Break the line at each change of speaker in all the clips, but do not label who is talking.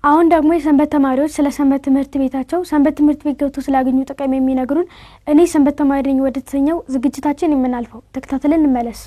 አሁን ደግሞ የሰንበት ተማሪዎች ስለ ሰንበት ትምህርት ቤታቸው ሰንበት ትምህርት ቤት ገብተው ስላገኙ ጥቅም የሚነግሩን እኔ ሰንበት ተማሪ ነኝ ወደ ተሰኘው ዝግጅታችን የምናልፈው ተከታተለን እንመለስ።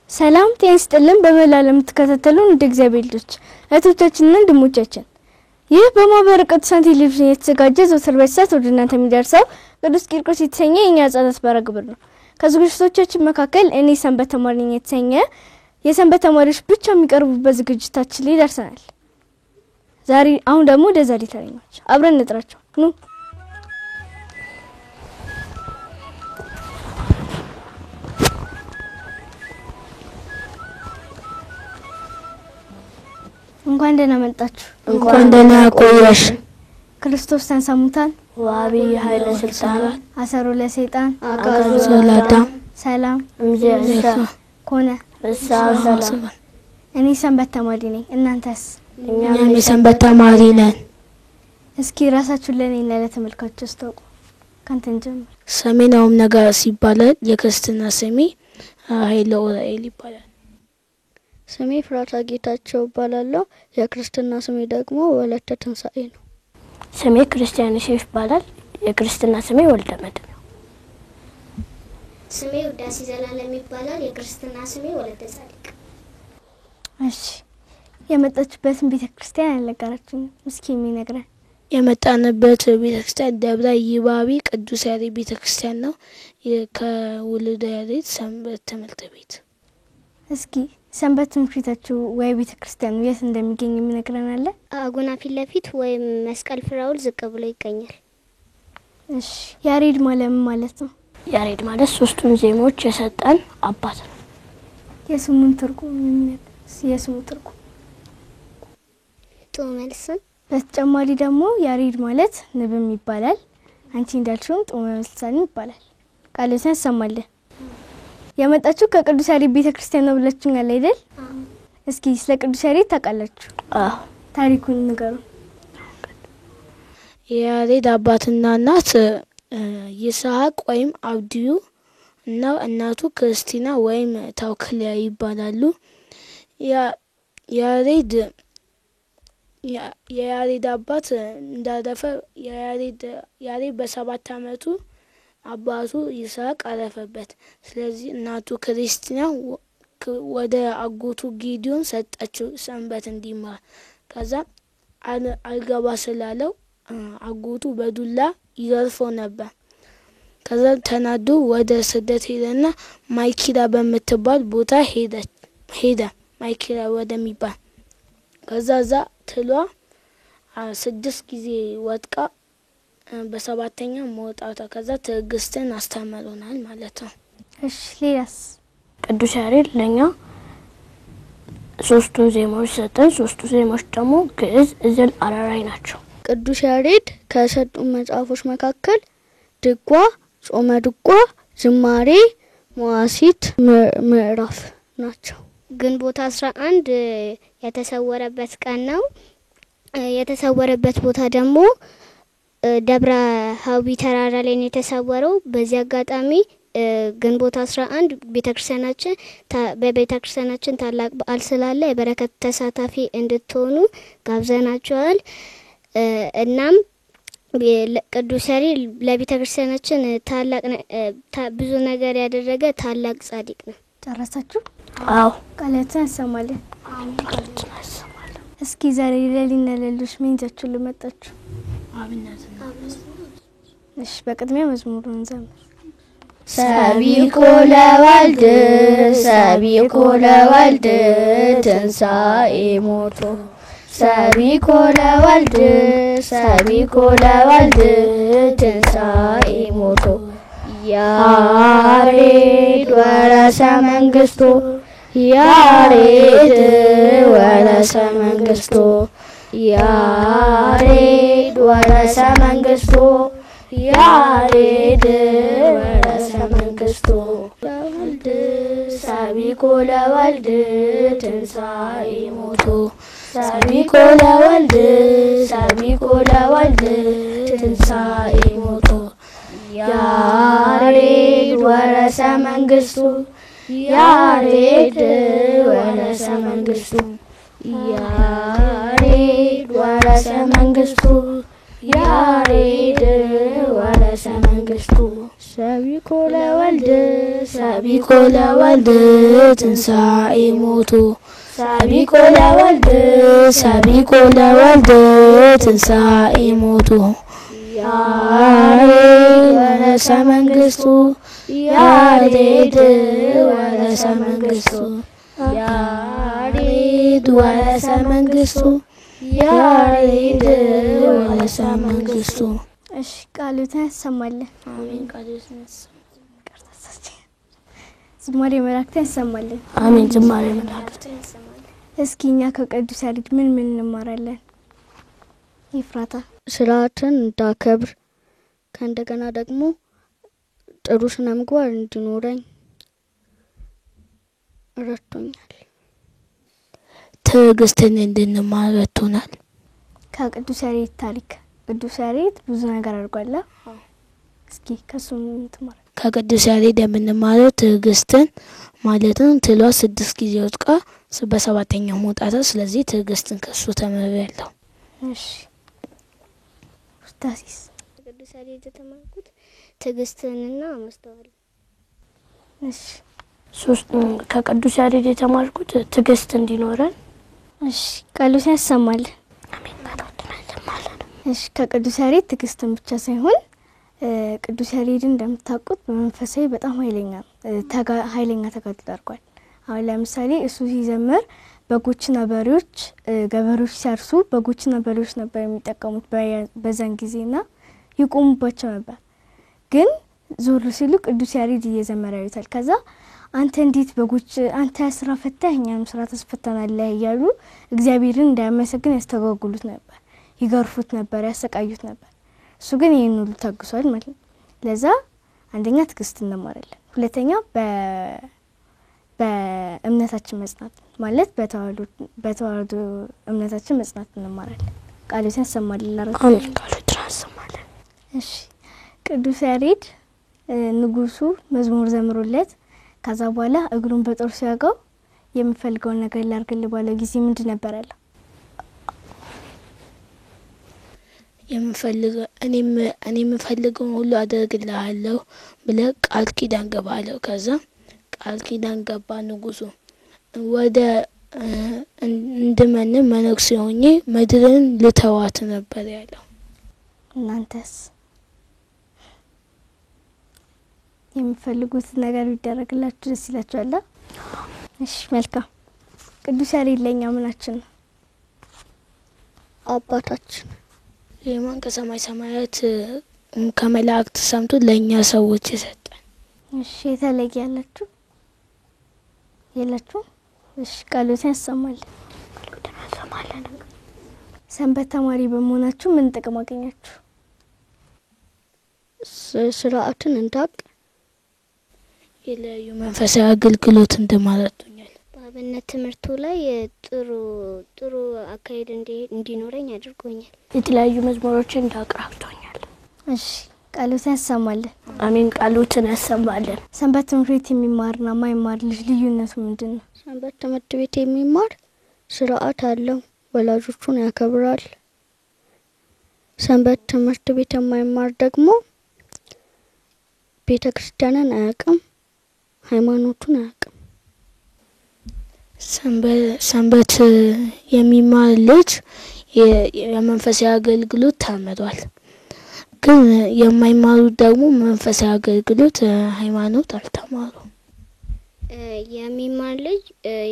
ሰላም ጤንስጥልን በመላለም ተከታተሉን እንደ እግዚአብሔር ልጆች እህቶቻችንና ወንድሞቻችን ይህ በማህበረ ቅዱሳን ቴሌቪዥን የተዘጋጀ ዘወትር በሰዓት ወደ እናንተ የሚደርሰው ቅዱስ ቂርቆስ የተሰኘ የኛ ጸሎት በረግብር ነው። ከዝግጅቶቻችን መካከል እኔ ሰንበት ተማሪ ነኝ የተሰኘ የሰንበት ተማሪዎች ብቻ የሚቀርቡበት ዝግጅታችን ላይ ደርሰናል። አሁን ደግሞ ወደ ዛሬ ተረኞች አብረን እንጥራቸው ኑ። እንኳን ደህና መጣችሁ።
እንኳን ደህና ቆያሽ።
ክርስቶስ ተንሰሙታን
ወአብይ ኃይለ ስልጣን
አሰሮ ለሰይጣን
አጋዞ ለአዳም
ሰላም
እምይእዜሰ
ኮነ
ሰላም።
እኔ ሰንበት ተማሪ ነኝ። እናንተስ?
እኛም የሰንበት ተማሪ ነን።
እስኪ ራሳችሁን ለኔና ለተመልካቾች አስተዋውቁ። ካንተን ጀምር።
ስሜ ናሆም ነጋሲ ይባላል። የክርስትና ስሜ ኃይለ ኡራኤል ይባላል።
ስሜ ፍራታ ጌታቸው ይባላል። የክርስትና ስሜ ደግሞ ወለተ ትንሳኤ ነው።
ስሜ ክርስቲያን ሼፍ ይባላል። የክርስትና ስሜ ወልደመድ ነው።
ስሜ ውዳሴ ዘላለም ይባላል። የክርስትና ስሜ ወለተ ጻድቅ።
እሺ የመጣችሁበትን ቤተክርስቲያን ያለጋራችሁ እስኪ የሚነግረን።
የመጣንበት ቤተክርስቲያን ደብረ ይባቤ ቅዱስ ያሬድ ቤተክርስቲያን ነው። ከውልደ ያሬድ ሰንበት ትምህርት ቤት።
እስኪ ሰንበት ትምህርት ቤታችሁ ወይ ቤተክርስቲያኑ የት እንደሚገኝ የሚነግረን አለ?
አጉና ፊት ለፊት ወይም መስቀል ፍራውል ዝቅ ብሎ ይገኛል።
እሺ ያሬድ ማለት ነው?
ያሬድ ማለት ሶስቱን ዜማዎች የሰጠን አባት ነው።
የስሙን ትርጉም የስሙ ትርጉም
ጦመልስን።
በተጨማሪ ደግሞ ያሬድ ማለት ንብም ይባላል። አንቺ እንዳልሽው ጦመልስን ይባላል። ቃልዎትን ያሰማልን። የመጣችሁ ከቅዱስ ያሬድ ቤተክርስቲያን ነው ብላችሁኛል አይደል? እስኪ ስለ ቅዱስ ያሬድ ታውቃላችሁ? ታሪኩን ንገሩ።
የያሬድ አባትና እናት ይስሐቅ ወይም አብድዩ እና እናቱ ክርስቲና ወይም ታውክሊያ ይባላሉ። የያሬድ አባት እንዳረፈ ያሬድ በ7 አመቱ አባቱ ይስሐቅ አረፈበት። ስለዚህ እናቱ ክርስቲና ወደ አጎቱ ጊዲዮን ሰጠችው ሰንበት እንዲማር። ከዛ አልገባ ስላለው አጎቱ በዱላ ይገርፈው ነበር። ከዛ ተናዶ ወደ ስደት ሄደና ማይኪራ በምትባል ቦታ ሄደ ማይኪራ ወደሚባል። ከዛ ትሏ 6 ጊዜ ወጥቃ በ7ኛ መውጣቷ ከዛ ትዕግስትን አስተምሮናል ማለት ነው።
እሺ ሌላስ?
ቅዱስ ያሬድ ለኛ 3ቱን ዜማዎች ሰጠን። 3ቱ ዜማዎች ደግሞ ግዕዝ፣ እዝል፣ አራራይ ናቸው።
ቅዱስ ያሬድ ከሰጡን መጽሐፎች መካከል ድጓ፣ ጾመ ድጓ፣ ዝማሬ፣ መዋሲት፣ ምዕራፍ ናቸው።
ግንቦት 11 የተሰወረበት ቀን ነው። የተሰወረበት ቦታ ደግሞ ደብረ ሀዊ ተራራ ላይ ነው የተሰወረው። በዚህ አጋጣሚ ግንቦት 11 በቤተክርስቲያናችን ታላቅ በዓል ስላለ የበረከት ተሳታፊ እንድትሆኑ ጋብዘናችኋል። እናም ቅዱስ ያሬድ ለቤተክርስቲያናችን ታላቅ ብዙ ነገር ያደረገ ታላቅ ጻድቅ ነው።
ጨረሳችሁ?
አዎ።
ቃልዎትን ያሰማልን። እስኪ ዛሬ ለሊና ለልጆች ምን ይዛችሁ ልመጣችሁ? እሺ በቅድሚያ መዝሙሩን እንዘምር።
ሰቢኮ ለወልድ ትንሣኤ ሞቶ ሰቢኮ ለወልድ ትንሣኤ ሞቶ ያሬድ ወረሰ መንግስቶ ያሬድ ወረሰ መንግስቶ ያሬድ ወረሰ መንግስቶ ያሬድ
መንግስቱ ለወልድ ሳቢቆ ለወልድ ትንሣኤ ሞቱ ሳቢቆ ለወልድ ትንሣኤ ሞቱ ያሬድ ወረሰ መንግስቱ ያሬድ ወረሰ መንግስቱ ያሬድ ወረሰ መንግስቱ ያሬድ ወረሰ መንግስቱ ሳቢቆ ለወልድ ትንሣኤ ሞቱ ሳቢቆ ለወልድ ትንሣኤ ሞቱ ያሬድ ወረሰ መንግስቱ ያሬድ ወረሰ መንግስቱ ያሬድ ወረሰ መንግስቱ ያሬድ ወረሰ መንግስቱ።
እሺ ቃሉትን ያሰማልን።
አሜን። ቃሉትን ያሰማልን።
ዝማሬ መላእክትን ያሰማልን።
አሜን። ዝማሬ መላእክትን ያሰማልን።
እስኪ እኛ ከቅዱስ ያሬድ ምን እንማራለን? ይፍራታ
ስርዓትን እንዳከብር ከእንደገና ደግሞ ጥሩ ስነ ምግባር እንዲኖረኝ ረድቶኛል።
ትዕግስትን እንድንማር ረድቶናል።
ከቅዱስ ያሬድ ታሪክ ቅዱስ ያሬድ ብዙ ነገር አድርጓል። እስኪ ከሱ ምን ትማር?
ከቅዱስ ያሬድ የምንማረው ትዕግስትን ማለትም ትሏ 6 ጊዜ ወጥቃ በሰባተኛው መውጣቷ፣ ስለዚህ ትዕግስትን ከሱ ተምሬያለሁ።
እሺ ታሲስ
ቅዱስ ያሬድ የተማርኩት ትዕግስትንና ማስተዋል።
እሺ
ከቅዱስ ያሬድ የተማርኩት ትዕግስት እንዲኖረን።
እሺ ቃሉን ያሰማል።
አሜን። ቃሉን ያሰማልን።
እሺ ከቅዱስ ያሬድ ትዕግስትን ብቻ ሳይሆን ቅዱስ ያሬድን እንደምታውቁት በመንፈሳዊ በጣም ኃይለኛ ተጋድሎ አድርጓል። አሁን ለምሳሌ እሱ ሲዘምር በጎችና በሬዎች ገበሬዎች ሲያርሱ በጎችና በሬዎች ነበር የሚጠቀሙት በዛን ጊዜና ይቆሙባቸው ነበር። ግን ዞር ሲሉ ቅዱስ ያሬድ እየዘመረ ያዩታል። ከዛ አንተ እንዴት በጎች አንተ ስራ ፈታህ እኛንም ስራ ተስፈተናለህ እያሉ እግዚአብሔርን እንዳያመሰግን ያስተጓጉሉት ነበር፣ ይገርፉት ነበር፣ ያሰቃዩት ነበር። እሱ ግን ይሄን ሁሉ ታግሷል ማለት ነው። ለዛ አንደኛ ትዕግስት እንማራለን፣ ሁለተኛ በእምነታችን መጽናት ማለት በተዋህዶ እምነታችን መጽናት እንማራለን። ቃሉን ያሰማልን ለራሱ።
አሜን። ቃሉን ያሰማልን።
እሺ ቅዱስ ያሬድ ንጉሱ መዝሙር ዘምሮለት ከዛ በኋላ እግሩን በጦር ሲያጋው የሚፈልገውን ነገር ላርግልህ ባለው ጊዜ ምንድን ነበር ያለው?
እኔ የምፈልገውን ሁሉ አደርግልሃለሁ ብለህ ቃል ኪዳን ገባለሁ። ከዛ ቃል ኪዳን ገባ ንጉሱ። ወደ እንድመንም መነኩሴ ሆኜ ምድርን ልተዋት ነበር ያለው።
እናንተስ የምፈልጉት ነገር ቢደረግላችሁ ደስ ይላችኋል? እሺ መልካም። ቅዱስ ያሬድ ለኛ ምናችን ነው?
አባታችን
ዜማን ከሰማይ ሰማያት ከመላእክት ሰምቶ ለኛ ሰዎች የሰጠን።
እሺ የተለየ ያላችሁ የላችሁ? እሺ ቃሉን ያሰማልን። ሰንበት ተማሪ በመሆናችሁ ምን ጥቅም አገኛችሁ?
ስርዓትን እንዳቅ
የተለያዩ መንፈሳዊ አገልግሎት እንደማረጡኛል።
በአብነት ትምህርቱ ላይ ጥሩ አካሄድ እንዲኖረኝ አድርጎኛል።
የተለያዩ መዝሙሮችን እንዳቀራብቶኛል።
እሺ ቃሉን ያሰማልን።
አሜን። ቃሉን ያሰማልን።
ሰንበት ትምህርት ቤት የሚማርና ማይማር ልጅ ልዩነቱ ምንድነው?
ሰንበት ትምህርት ቤት የሚማር ስርዓት አለው፣ ወላጆቹን ያከብራል። ሰንበት ትምህርት ቤት የማይማር ደግሞ ቤተክርስቲያንን አያውቅም፣ ሃይማኖቱን አያውቅም።
ሰንበት የሚማር ልጅ የመንፈሳዊ አገልግሎት ተምሯል። ግን የማይማሩ ደግሞ መንፈሳዊ አገልግሎት ሃይማኖት አልተማሩም።
የሚማር ልጅ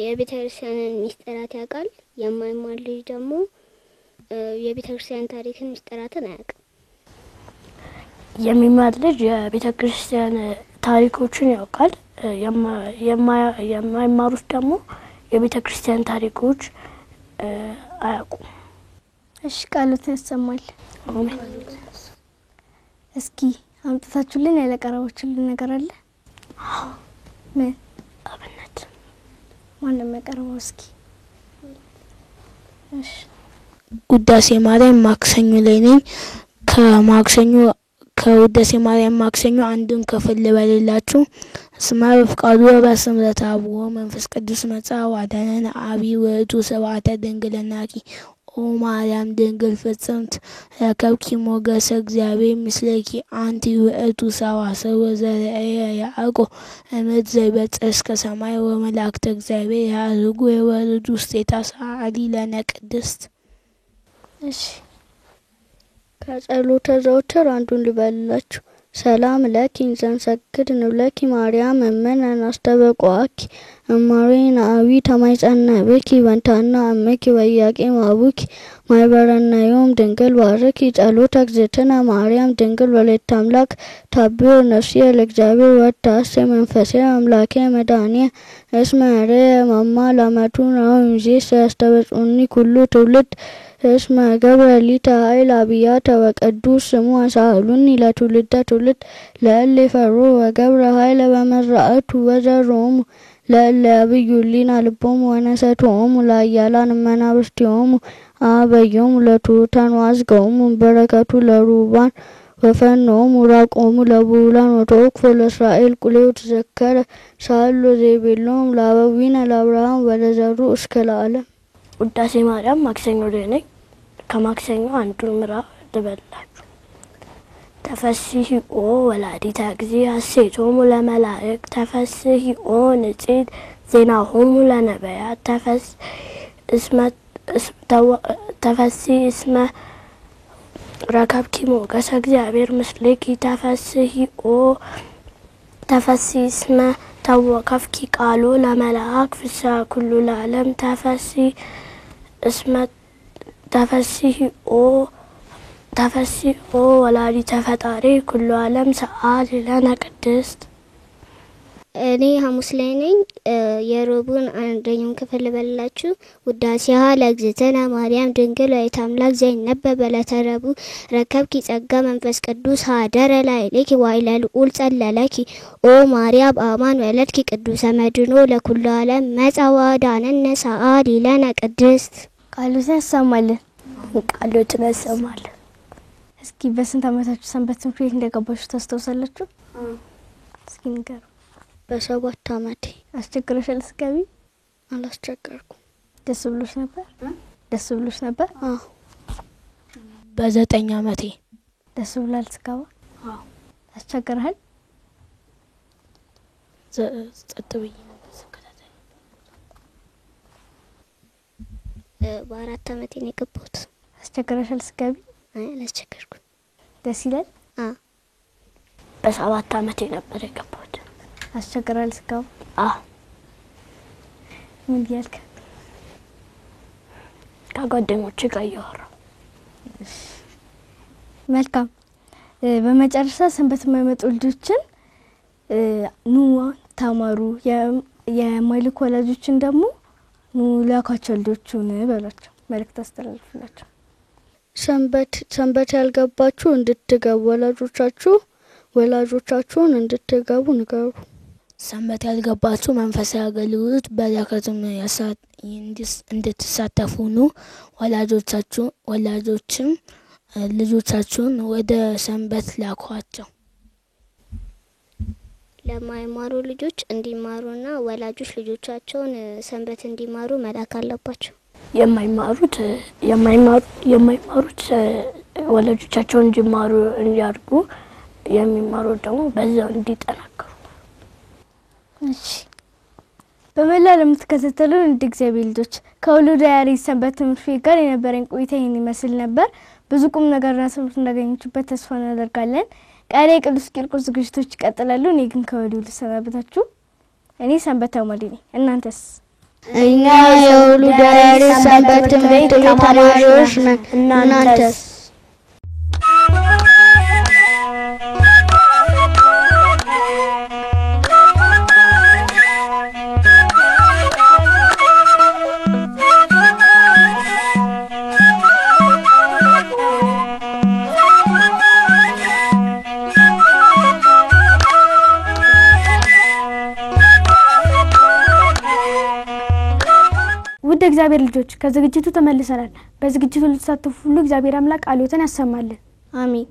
የቤተክርስቲያንን ሚስጥራት ያውቃል። የማይማር ልጅ ደግሞ የቤተክርስቲያን ታሪክን ሚስጥራትን አያውቅም።
የሚማር ልጅ የቤተክርስቲያን ታሪኮችን ያውቃል። የማይማሩት ደግሞ የቤተክርስቲያን ታሪኮች አያውቁም።
እሺ ቃሉን ያሰማል።
አሜን።
እስኪ አምጥታችሁልን ያለቀራዎችልን ነገር አለ? ምን
አብነት
ማንም ያቀርበው እስኪ? እሺ
ውዳሴ ማርያም ማክሰኞ ላይ ነኝ። ከውዳሴ ማርያም ማክሰኞ አንዱን ክፍል ልበልላችሁ። ስመ በፍቃዱ በስምረተ አብ ወመንፈስ ቅዱስ መጽአ ወአዳነነ አብይ ውእቱ ስብሐተ ድንግልናኪ ኦ ማርያም ድንግል ፍጽምት ረከብኪ ሞገሰ እግዚአብሔር ምስሌኪ አንቲ ውእቱ ሰዋስው ዘርአየ ያዕቆብ እምድር ዘይበጽሕ እስከ ሰማይ ወመላእክተ እግዚአብሔር ያዕርጉ የወርዱ ውስቴታ ሰአሊ ለነ ቅድስት።
እሺ
ከጸሎተ ዘወትር አንዱን ልበልላችሁ። ሰላም ለኪ ዘንሰግድ ንብለኪ ማርያም እመን አናስተበቋኪ እማሬን አዊ ተማይጸነብኪ በንታና አመኪ ወያቄ ማቡኪ ማይበረናዮም ድንግል ባርኪ ጸሎተ እግዝእትነ ማርያም ድንግል ወላዲተ አምላክ ታብዮ ነፍስየ ለእግዚአብሔር ወታሴ መንፈሴ አምላኬ መድኃኒየ እስመ ርየ መማ ላመቱ ነው እንጂ ሲያስተበጽኡኒ ኩሉ ትውልድ እስመ ገብረ ሊተ ኃይል አብያተ ወቅዱስ ስሙ አሳሉኒ ለትውልደ ትውልድ ለእለ ፈሩ ወገብረ ኃይለ በመራእቱ ወዘሮሙ ለእለ አብዩሊና ልቦሙ ወነሰቶሙ ለአያላን መናብርቲሆሙ አበዮሙ ለትሑታን ዋዝገውሙ በረከቱ ለሩባን ወፈኖሙ ራቆሙ ለቡላን ወተወክፎ ለእስራኤል ቁሌው ተዘከረ ሳሎ ዘይቤሎም ለአበዊነ ለአብርሃም ወለዘሩ እስከ ለዓለም።
ውዳሴ ማርያም ማክሰኞ ላይ ነኝ። ከማክሰኞ አንዱን ምዕራፍ ልበልላችሁ። ተፈስሒ ኦ ወላዲተ እግዚእ ሐሴቶሙ ለመላእክት ተፈስሒ ኦ ንጽሕት ዜናሆሙ ለነቢያት ተፈስሒ እስመ ረከብኪ ሞገሰ እግዚአብሔር ምስሌኪ ተፈስሒ እስመ ተወከፍኪ ቃሎ ለመልአክ ፍስሐ ኩሉ ለዓለም ተፈስሒ ኦ ወላዲተ ፈጣሪ ኩሉ ዓለም ሰአሊ ለነ ቅድስት።
እኔ ሐሙስ ላይ ነኝ። የሮቡን አንደኛውን ክፍል ልበልላችሁ። ውዳሴሃ ለእግዝእትነ ማርያም ድንግል ወላዲተ አምላክ ዘይነበብ ለተረቡ ረከብኪ ጸጋ መንፈስ ቅዱስ ሀደረ ላዕሌኪ ወኃይለ ልዑል ጸለለኪ ኦ ማርያም አማን ወለድኪ ቅዱሰ መድኅኖ ለኩሉ ዓለም መጽአ ወአዳነነ ሰአሊ ለነ ቅድስት።
ቃሉን ያሰማልን።
ቃሎትን ያሰማልን።
እስኪ በስንት ዓመታችሁ ሰንበት ትምህርት ቤት እንደገባችሁ ታስታውሳላችሁ? እስኪ ንገሩ።
በ7 ዓመቴ።
አስቸግረሻል ስትገቢ?
አላስቸገርኩም።
ደስ ብሎሽ ነበር?
አዎ።
በ9 ዓመቴ።
ደስ ብሏል ስትገባ?
አዎ።
አስቸግረሃል?
ጸጥ ብዬ ነበር ስከታተል።
በ4 ዓመቴ ነው የገባሁት።
አስቸግረሻል ስትገቢ?
አይ አላስቸገርኩም።
ደስ ይላል?
በ7 ዓመቴ ነበር የገባሁት።
አስቸግረሃል ስትገባ? ምን ያልክ?
ከጓደኞቼ ጋር እያወራሁ።
መልካም። በመጨረሻ ሰንበት የማይመጡ ልጆችን ኑ ተማሩ፣ የማይልኩ ወላጆችን ደግሞ ኑ ላኳቸው ልጆቹን በሏቸው፣ መልእክት አስተላልፉላቸው።
ሰንበት ያልገባችሁ እንድትገቡ ወላጆቻችሁን እንድትገቡ ንገሩ።
ሰንበት ያልገባችሁ መንፈሳዊ አገልግሎት በረከቱን እንድትሳተፉ ነው። ወላጆችም ልጆቻችሁን ወደ ሰንበት ላኳቸው።
ለማይማሩ ልጆች እንዲማሩና ወላጆች ልጆቻቸውን ሰንበት እንዲማሩ መላክ አለባቸው።
የማይማሩት ወላጆቻቸውን እንዲማሩ እንዲያርጉ፣ የሚማሩት ደግሞ በዛው እንዲጠናከሩ።
እሺ። በመላው ለምትከታተሉን እንደ እግዚአብሔር ልጆች ከወልደ ያሬድ ሰንበት ትምህርት ቤት ጋር የነበረን ቆይታ ይህን ይመስል ነበር። ብዙ ቁም ነገርና ትምህርት እንዳገኛችሁበት ተስፋ እናደርጋለን። ቀሪ የቅዱስ ቂርቆስ ዝግጅቶች ይቀጥላሉ። እኔ ግን ከወዲሁ ልሰናበታችሁ። እኔ ሰንበት ተማሪ ነኝ። እናንተስ?
እኛ የወልደ ያሬድ ሰንበት ትምህርት ቤት ተማሪዎች ነን። እናንተስ?
ውድ እግዚአብሔር ልጆች ከዝግጅቱ ተመልሰናል። በዝግጅቱ ልትሳተፉ ሁሉ እግዚአብሔር አምላክ ቃሉን ያሰማልን።
አሜን።